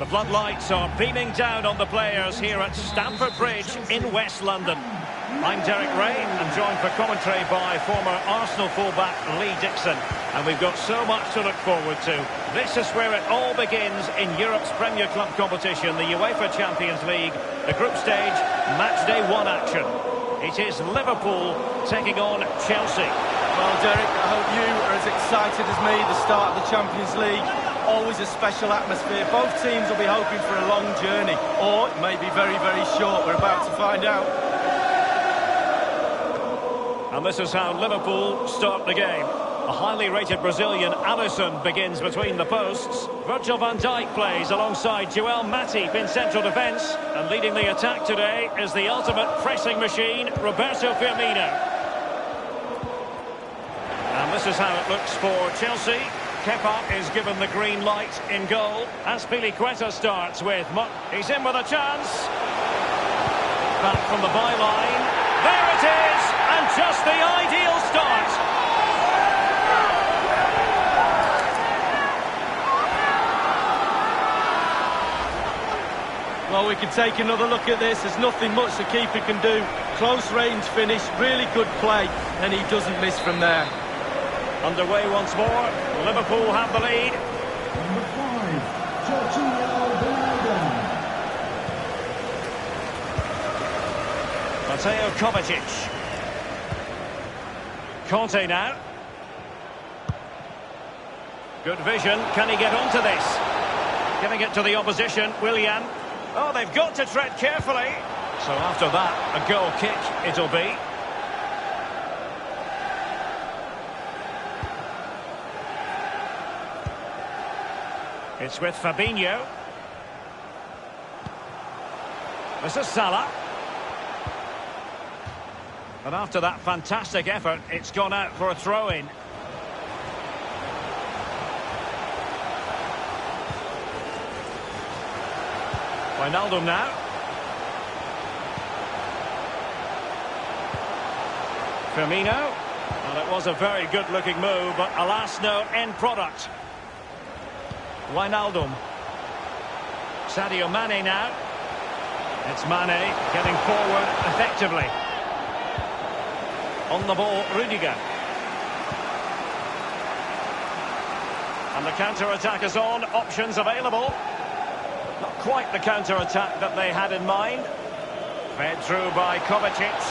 The floodlights are beaming down on the players here at Stamford Bridge in West London. I'm Derek Ray, and joined for commentary by former Arsenal fullback Lee Dixon. And we've got so much to look forward to. This is where it all begins in Europe's Premier Club competition, the UEFA Champions League, the group stage, match day 1 action. It is Liverpool taking on Chelsea. Well, Derek, I hope you are as excited as me. The start of the Champions League, always a special atmosphere. Both teams will be hoping for a long journey, or it may be very, very short. We're about to find out. And this is how Liverpool start the game. A highly rated Brazilian, Alisson, begins between the posts. Virgil van Dijk plays alongside Joel Matip in central defence. And leading the attack today is the ultimate pressing machine, Roberto Firmino. And this is how it looks for Chelsea. Kepa is given the green light in goal. Azpilicueta starts with he's in with a chance. Back from the byline. There it is! And just the ideal start. Well, we can take another look at this. There's nothing much the keeper can do. Close range finish, really good play, and he doesn't miss from there. Underway once more. Liverpool have the lead. Number 5, Jorginho Wijnaldum. Mateo Kovacic. Conte now. Good vision. Can he get onto this? Giving it to the opposition, Willian. Oh, they've got to tread carefully. So after that, a goal kick it'll be. It's with Fabinho. This is Salah. But after that fantastic effort, it's gone out for a throw-in. Wijnaldum now. Firmino. Well, it was a very good-looking move, but alas, no end product. Wijnaldum. Sadio Mane now. It's Mane getting forward effectively. On the ball, Rudiger. And the counter-attack is on. Options available. Not quite the counter-attack that they had in mind. Fed through by Kovacic.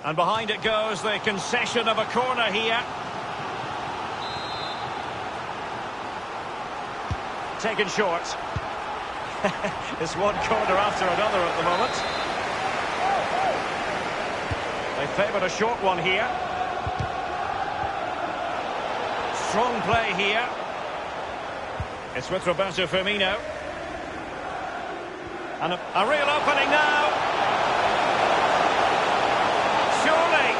And behind it goes the concession of a corner here. Taken short. It's one corner after another at the moment. They favoured a short one here. Strong play here. It's with Roberto Firmino. And a real opening now. Surely.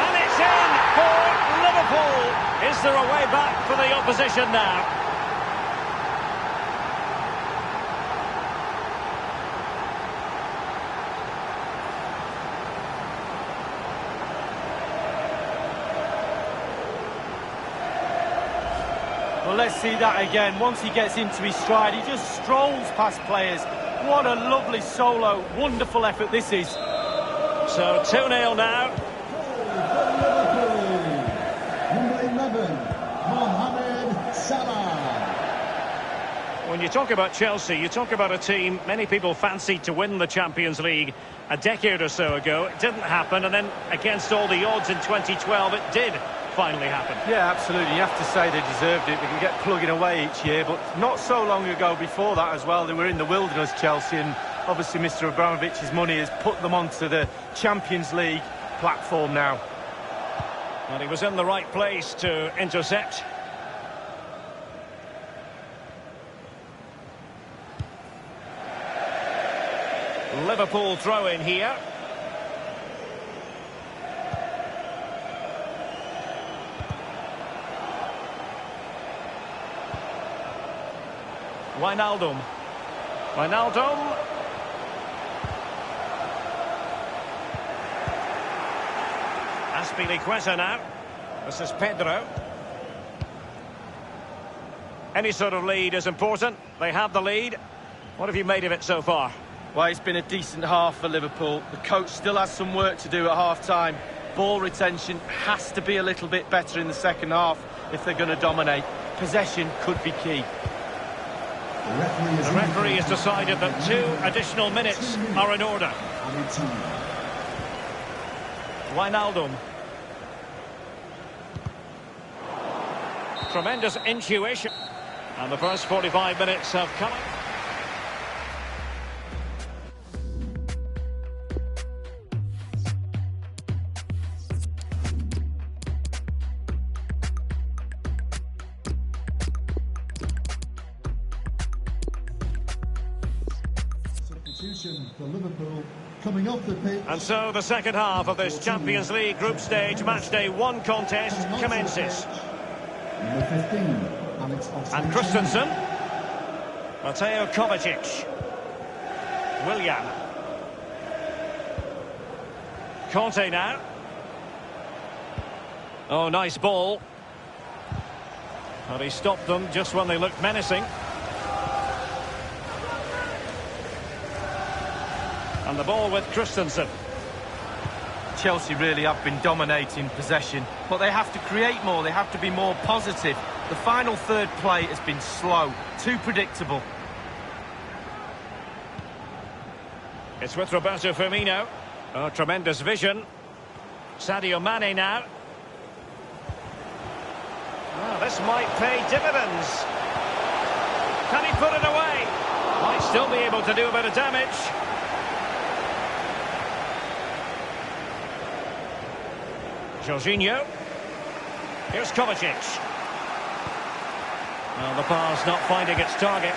And it's in for Liverpool. Is there a way back for the opposition now? Well, let's see that again. Once he gets into his stride, he just strolls past players. What a lovely solo. Wonderful effort this is. So 2-0 now. Number 11, Mohamed Salah. When you talk about Chelsea, you talk about a team many people fancied to win the Champions League a decade or so ago. It didn't happen, and then against all the odds in 2012, it did finally happen. Yeah, absolutely. You have to say they deserved it. They can get plugging away each year, but not so long ago before that as well. They were in the wilderness, Chelsea, and obviously Mr. Abramovich's money has put them onto the Champions League platform now. And he was in the right place to intercept. Liverpool throw in here. Wijnaldum. Azpilicueta now. This is Pedro. Any sort of lead is important. They have the lead. What have you made of it so far? Well, it's been a decent half for Liverpool. The coach still has some work to do at half-time. Ball retention has to be a little bit better in the second half if they're going to dominate. Possession could be key. The referee has decided that 2 additional minutes are in order. Wijnaldum. Tremendous intuition. And the first 45 minutes have come. Substitution for Liverpool coming off the pitch. And so the second half of this Champions League group stage matchday 1 contest commences. Number 15, Alex Oxlade. And Christensen. Mateo Kovacic. Willian. Conte now. Oh, nice ball. But he stopped them just when they looked menacing. And the ball with Christensen. Chelsea really have been dominating possession, but they have to create more, they have to be more positive. The final third play has been slow, too predictable. It's with Roberto Firmino. Oh, tremendous vision. Sadio Mane now. Oh, this might pay dividends. Can he put it away? Might still be able to do a bit of damage. Jorginho. Here's Kovacic. Well, the pass not finding its target.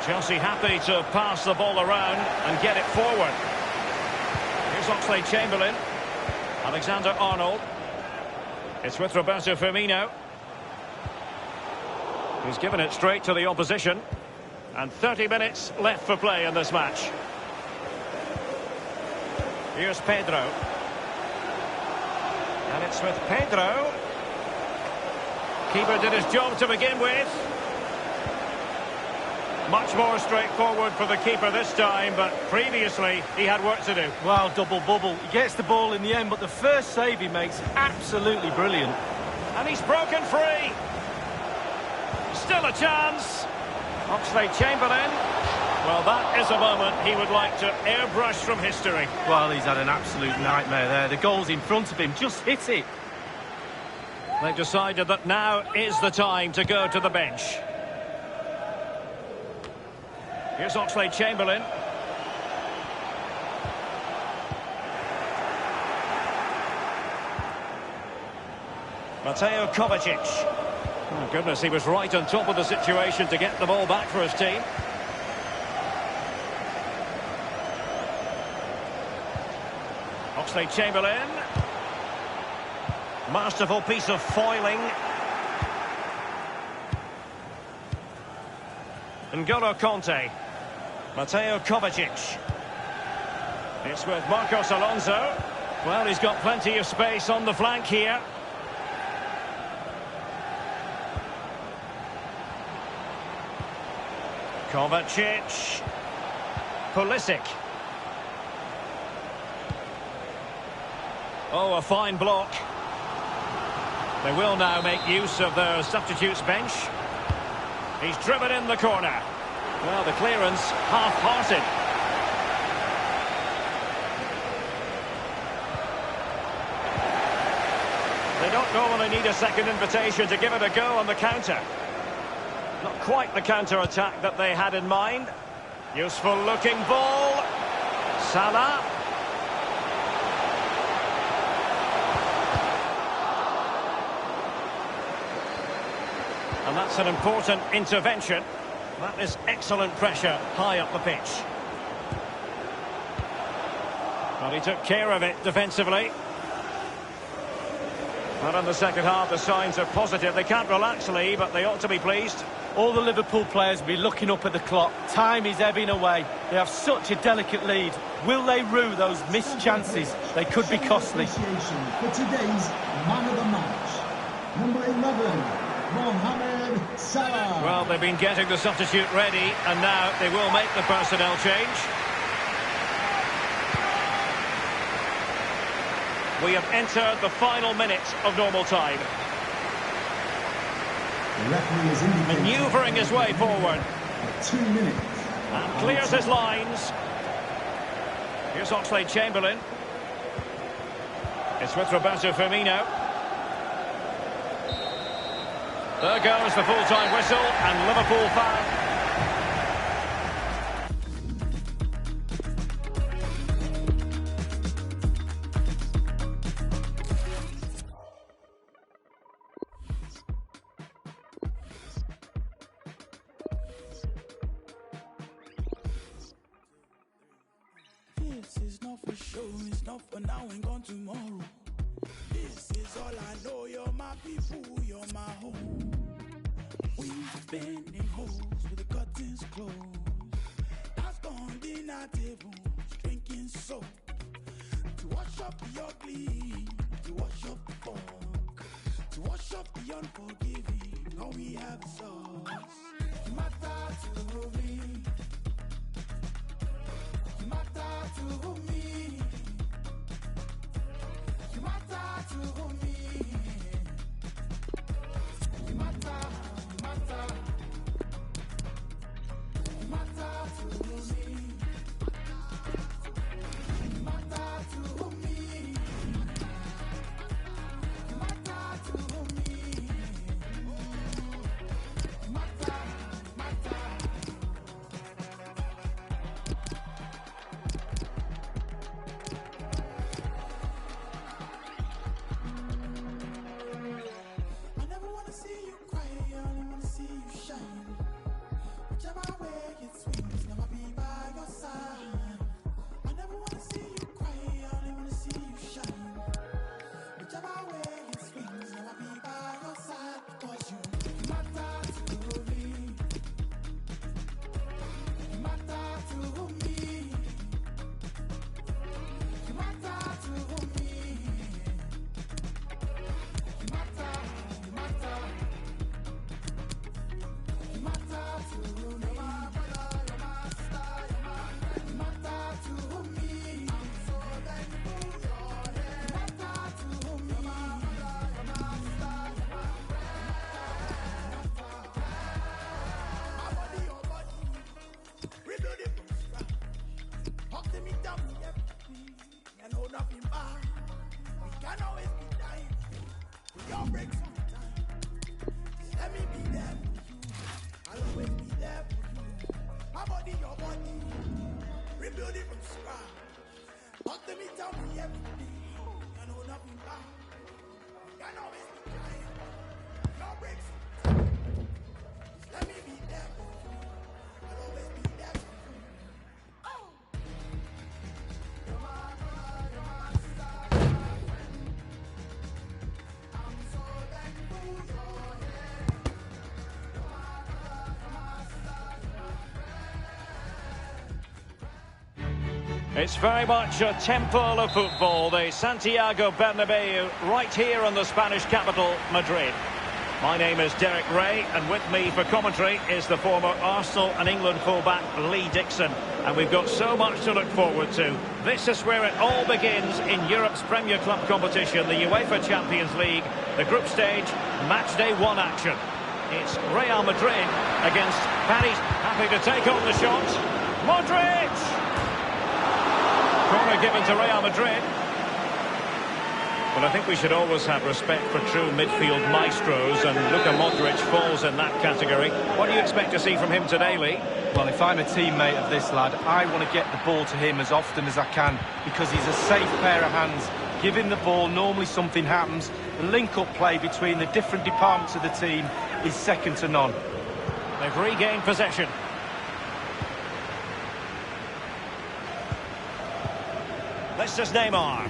Chelsea happy to pass the ball around and get it forward. Here's Oxlade-Chamberlain. Alexander-Arnold. It's with Roberto Firmino. He's given it straight to the opposition. And 30 minutes left for play in this match. Here's Pedro. And it's with Pedro. Keeper did his job to begin with. Much more straightforward for the keeper this time, but previously he had work to do. Well, double bubble. He gets the ball in the end, but the first save he makes, absolutely brilliant. And he's broken free. Still a chance. Oxlade-Chamberlain. Well, that is a moment he would like to airbrush from history. Well, he's had an absolute nightmare there. The goal's in front of him, just hit it. They've decided that now is the time to go to the bench. Here's Oxlade-Chamberlain. Mateo Kovacic. Oh, goodness, he was right on top of the situation to get the ball back for his team. Oxlade-Chamberlain. Masterful piece of foiling. N'Golo Conte. Mateo Kovacic. It's with Marcos Alonso. Well, he's got plenty of space on the flank here. Kovacic. Pulisic. Oh, a fine block. They will now make use of their substitutes bench. He's driven in the corner. Well, the clearance half-hearted. They don't normally need a second invitation to give it a go on the counter. Not quite the counter-attack that they had in mind. Useful-looking ball. Salah. And that's an important intervention. That is excellent pressure high up the pitch. Well, he took care of it defensively. But in the second half, the signs are positive. They can't relax, Lee, but they ought to be pleased. All the Liverpool players will be looking up at the clock. Time is ebbing away. They have such a delicate lead. Will they rue those missed chances? They could be costly. For today's man of the match, number 11, Mohamed Salah. Well, they've been getting the substitute ready, and now they will make the personnel change. We have entered the final minutes of normal time. The referee is indicating Manoeuvring his way forward. 2 minutes. And clears his lines. Here's Oxlade-Chamberlain. It's with Roberto Firmino. There goes the full-time whistle, and Liverpool foul. This is not for show, it's not for now and gone tomorrow. This is all I know, you're my people, you're my home. We've been in holes with the curtains closed. That's gone dinner tables, drinking soap. To wash up the ugly, to wash up the funk, to wash up the unforgiving, all we have is us. You matter to me. You matter to me. You matter to me. You matter, you matter. You matter to me. You matter to me. You matter to me. You matter, matter. I never wanna see you cry, I only wanna see you shine. Whichever way it swings, never be by your side. I never wanna see you cry, I only wanna see you shine. Whichever way it swings, never be by your side. Because you matter to me. You matter to me. You matter to me. You matter, you matter. You matter to me. You're my brother, you're my star, you're my friend. You matter to me. I'm so thankful you're here. You matter to me. You're my brother, you're my star, you're my friend. My body, your body. Rebuild it from scratch. Talk to me, tell me everything. I know nothing bad. We can always be dying. We all break sometimes. Just let me be there for you. I'll always be there for you. My body, your body. Rebuild it from scratch. Talk to me, tell me everything. I know nothing bad. We can always be dying. We all break sometimes. Just let me be there for you. I'll always be there for you. Oh! You're my brother, you're my star, you're my friend. I'm so thankful you're here. You're my brother, you're my star, you're my friend. It's very much a temple of football, the Santiago Bernabeu, right here in the Spanish capital, Madrid. My name is Derek Ray, and with me for commentary is the former Arsenal and England fullback Lee Dixon. And we've got so much to look forward to. This is where it all begins in Europe's Premier Club competition, the UEFA Champions League, the group stage, match day 1 action. It's Real Madrid against Paris, happy to take on the shot. Modric! Corner given to Real Madrid. Well, I think we should always have respect for true midfield maestros, and Luka Modric falls in that category. What do you expect to see from him today, Lee? Well, if I'm a teammate of this lad, I want to get the ball to him as often as I can, because he's a safe pair of hands. Give him the ball, normally something happens. The link-up play between the different departments of the team is second to none. They've regained possession. This is Neymar.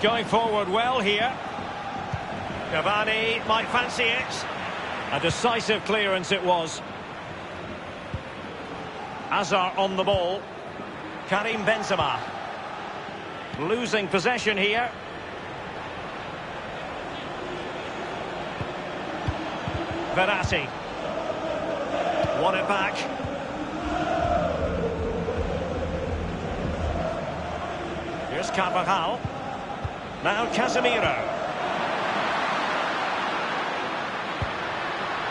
going forward well here. Cavani might fancy it. A decisive clearance it was. Hazard on the ball. Karim Benzema. Losing possession here. Verratti. Won it back. Here's Carvajal. Now Casemiro.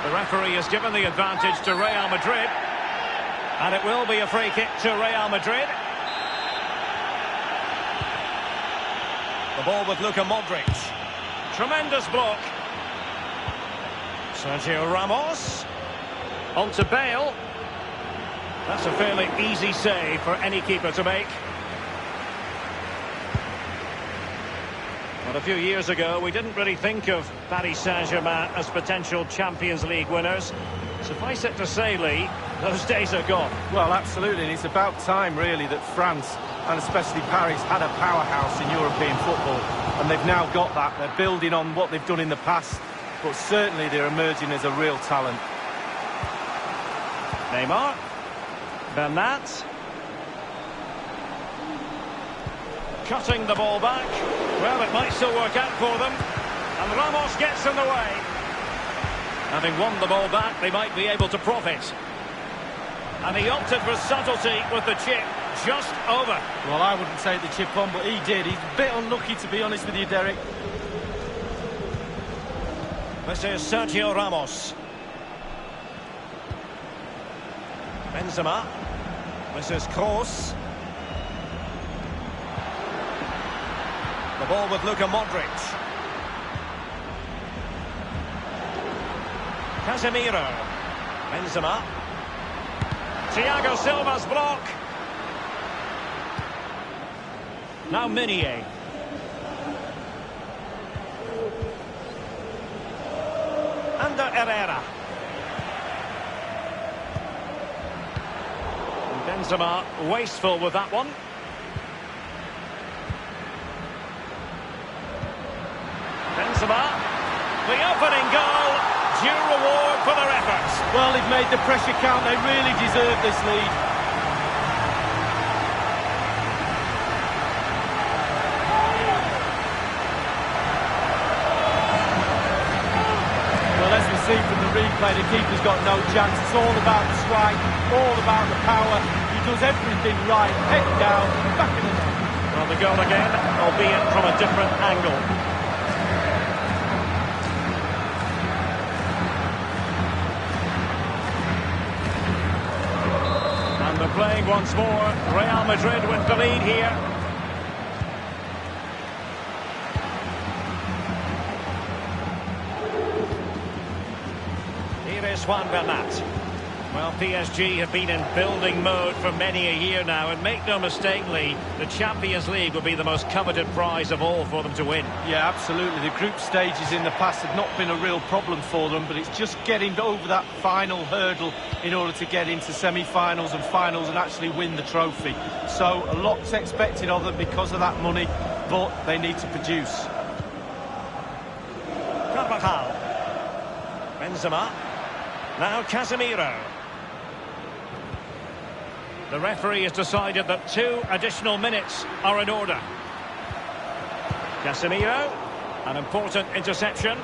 The referee has given the advantage to Real Madrid. And it will be a free kick to Real Madrid. The ball with Luka Modric. Tremendous block. Sergio Ramos. On to Bale. That's a fairly easy save for any keeper to make. But a few years ago, we didn't really think of Paris Saint-Germain as potential Champions League winners. Suffice it to say, Lee, those days are gone. Well, absolutely, and it's about time, really, that France, and especially Paris, had a powerhouse in European football. And they've now got that. They're building on what they've done in the past, but certainly they're emerging as a real talent. Neymar. Bernat. Cutting the ball back. Well, it might still work out for them. And Ramos gets in the way. Having won the ball back, they might be able to profit. And he opted for subtlety with the chip just over. Well, I wouldn't take the chip on, but he did. He's a bit unlucky, to be honest with you, Derek. This is Sergio Ramos. Benzema. This is Kroos. The ball with Luka Modric. Casemiro. Benzema. Thiago Silva's block. Now Meunier. Under Herrera. Benzema wasteful with that one. Benzema, the opening goal, due reward for their efforts. Well, they've made the pressure count. They really deserve this lead. Well, as we see from the replay, the keeper's got no chance. It's all about the strike, all about the power. He does everything right, head down, back in the net. Well, the goal again, albeit from a different angle. They're playing once more. Real Madrid with the lead here. Here is Juan Bernat. Well, PSG have been in building mode for many a year now, and make no mistake, Lee, the Champions League will be the most coveted prize of all for them to win. Yeah, absolutely. The group stages in the past have not been a real problem for them, but it's just getting over that final hurdle in order to get into semi-finals and finals and actually win the trophy. So a lot's expected of them because of that money, but they need to produce. Carvajal. Benzema. Now Casemiro. The referee has decided that 2 additional minutes are in order. Casemiro, an important interception.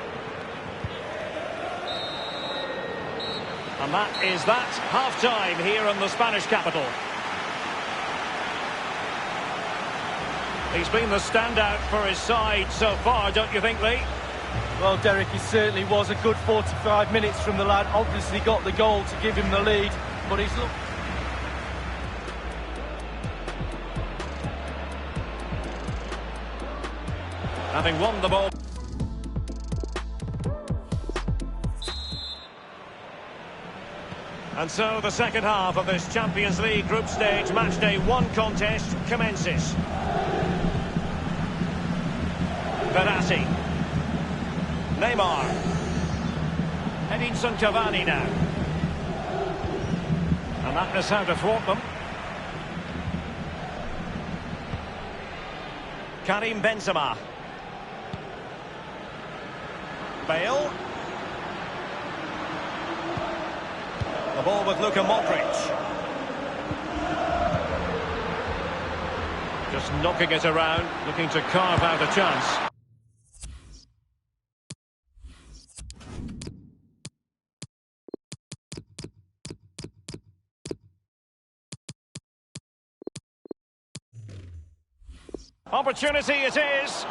And that is that, half-time here in the Spanish capital. He's been the standout for his side so far, don't you think, Lee? Well, Derek, he certainly was. A good 45 minutes from the lad. Obviously got the goal to give him the lead, but he's looked... Having won the ball. And so the second half of this Champions League group stage matchday 1 contest commences. Verratti. Neymar. Edinson Cavani now. And that is how to thwart them. Karim Benzema. Bale. The ball with Luka Modric. Just knocking it around, looking to carve out a chance. Opportunity it is.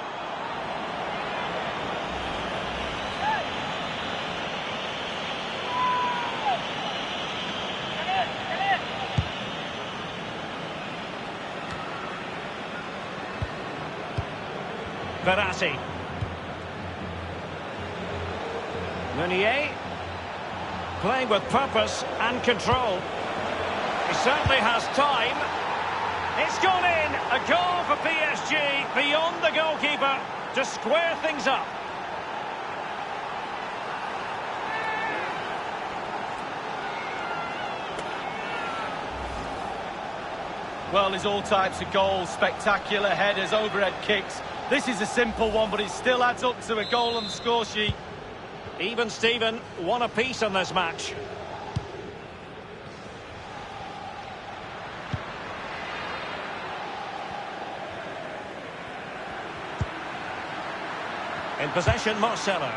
Verratti. Meunier. Playing with purpose and control. He certainly has time. It's gone in. A goal for PSG beyond the goalkeeper to square things up. Well, there's all types of goals, spectacular headers, overhead kicks. This is a simple one, but it still adds up to a goal on the score sheet. Even Steven, one apiece in this match. In possession, Marcelo.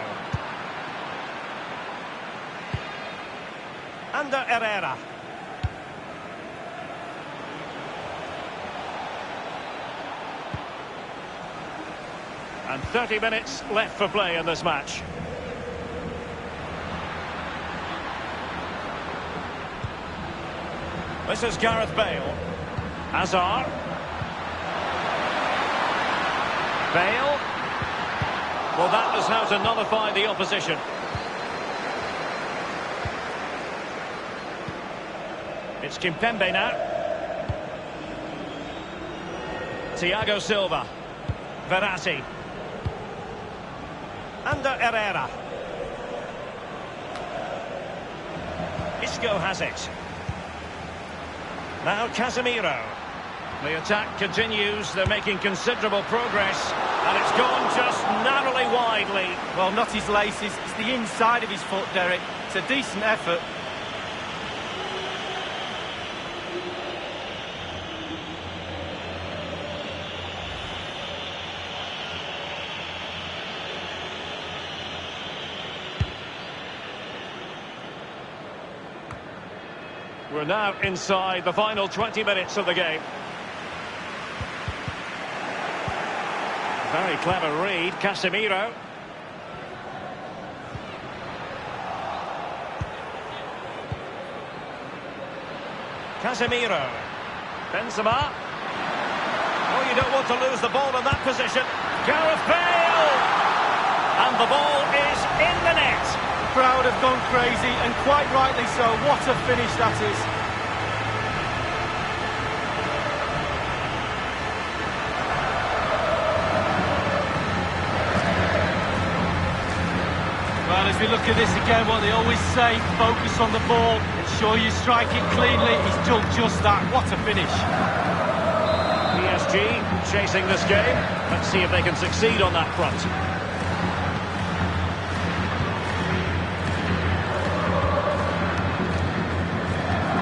Under Herrera. And 30 minutes left for play in this match. This is Gareth Bale. Hazard. Bale. Well, that is how to nullify the opposition. It's Kimpembe now. Thiago Silva. Verratti. Under Herrera. Isco has it. Now Casemiro. The attack continues. They're making considerable progress. And it's gone just narrowly widely. Well, not his laces. It's the inside of his foot, Derek. It's a decent effort. We're now inside the final 20 minutes of the game. Very clever read, Casemiro. Casemiro. Benzema. Oh, you don't want to lose the ball in that position. Gareth Bale! And the ball is in the net. The crowd have gone crazy, and quite rightly so. What a finish that is. Well, as we look at this again, what they always say, focus on the ball, ensure you strike it cleanly. He's done just that. What a finish. PSG chasing this game. Let's see if they can succeed on that front.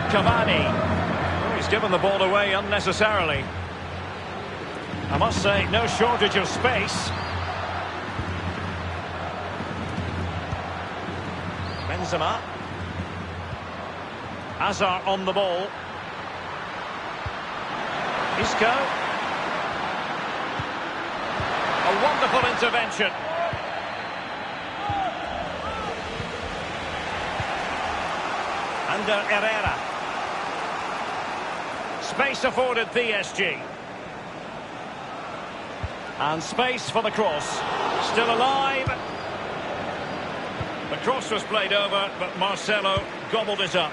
Cavani. Oh, he's given the ball away unnecessarily. I must say, no shortage of space. Benzema. Hazard on the ball. Isco. A wonderful intervention. Under Herrera. Space afforded PSG. And space for the cross. Still alive. The cross was played over, but Marcelo gobbled it up.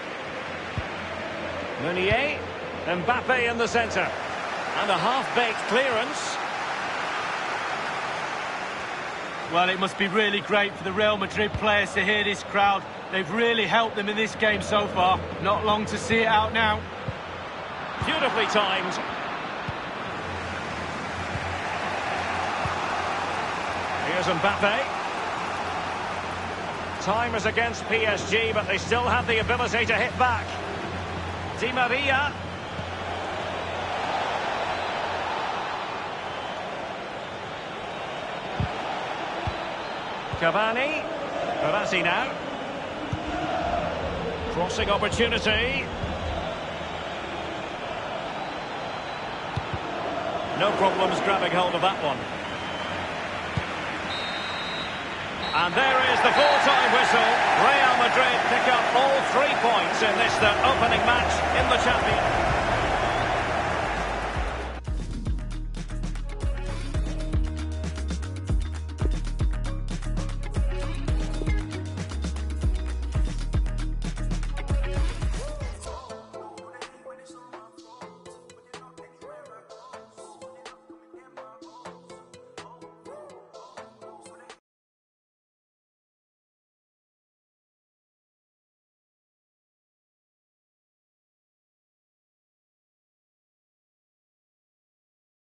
Meunier. Mbappe in the centre. And a half-baked clearance. Well, it must be really great for the Real Madrid players to hear this crowd. They've really helped them in this game so far. Not long to see it out now. Beautifully timed. Here's Mbappe. Time is against PSG, but they still have the ability to hit back. Di Maria. Cavani. Verratti now. Crossing opportunity. No problems grabbing hold of that one. And there is the full-time whistle. Real Madrid pick up all 3 points in this, their opening match in the Champions.